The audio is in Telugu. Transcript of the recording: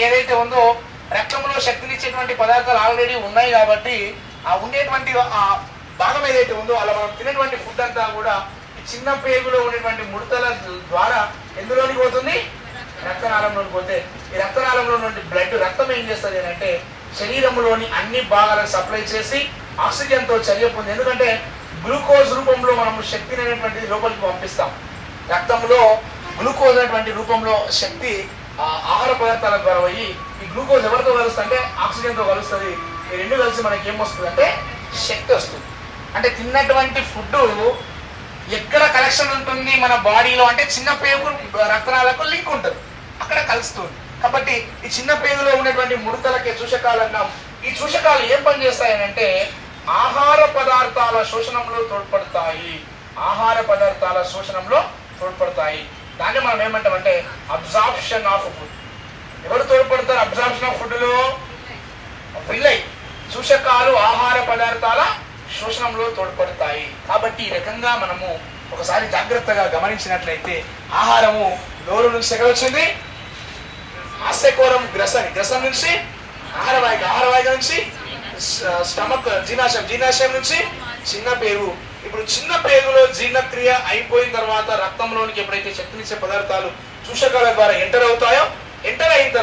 ఏదైతే ఉందో రక్తంలో శక్తినిచ్చేటువంటి పదార్థాలు ఆల్రెడీ ఉన్నాయి కాబట్టి ఆ ఉండేటువంటి ఆ భాగం ఏదైతే ఉందో అలా మనం తినేటువంటి ఫుడ్ అంతా కూడా ఈ చిన్న పేగులో ఉండేటువంటి ముడతల ద్వారా ఎందులోనికి పోతుంది, రక్తనాళంలోకి పోతే ఈ రక్తనాళంలో నుండి బ్లడ్ రక్తం ఏం చేస్తుంది అని అంటే శరీరంలోని అన్ని భాగాలకు సప్లై చేసి ఆక్సిజన్ తో చర్య పొంది, ఎందుకంటే గ్లూకోజ్ రూపంలో మనం శక్తిని అనేటువంటిది లోపలికి పంపిస్తాం. రక్తంలో గ్లూకోజ్ అనేటువంటి రూపంలో శక్తి ఆహార పదార్థాల ద్వారా పోయి ఈ గ్లూకోజ్ ఎవరితో కలుస్తుంది అంటే ఆక్సిజన్ తో కలుస్తుంది. ఈ రెండు కలిసి మనకి ఏమొస్తుంది అంటే శక్తి వస్తుంది. అంటే తిన్నటువంటి ఫుడ్ ఎక్కడ కలెక్షన్ ఉంటుంది మన బాడీలో అంటే చిన్న పేగు రక్తనాళాలకు లింక్ ఉంటుంది, అక్కడ కలుస్తుంది. కాబట్టి ఈ చిన్న పేగులో ఉన్నటువంటి ముడతలకే చూషకాలు అన్నాం. ఈ చూషకాలు ఏం పని చేస్తాయనంటే ఆహార పదార్థాల శోషణంలో తోడ్పడతాయి. ఆహార పదార్థాల శోషణంలో తోడ్పడతాయి. దాన్ని మనం ఏమంటామంటే అబ్జార్ప్షన్ ఆఫ్ ఫుడ్. ఎవరు తోడ్పడతారు అబ్జార్ప్షన్ ఆఫ్ ఫుడ్ లో? పిల్లై చూషకాలు ఆహార పదార్థాల శోషణంలో తోడ్పడతాయి. కాబట్టి ఈ రకంగా మనము ఒకసారి జాగ్రత్తగా గమనించినట్లయితే ఆహారము నోరు నుంచి ఎక్కడ వచ్చింది? ఆస్యకోరం గ్రసని, గ్రసం నుంచి ఆహారవాహిక, ఆహారవాహిక నుంచి స్టమక్ జీర్ణాశయం, జీర్ణాశయం నుంచి చిన్న పేగు. ఇప్పుడు చిన్న పేగులో జీర్ణక్రియ అయిపోయిన తర్వాత రక్తంలోనికి ఎప్పుడైతే శక్తినిచ్చే పదార్థాలు చూషకాల ద్వారా ఎంటర్ అవుతాయో, ఎంటర్ అయిన తర్వాత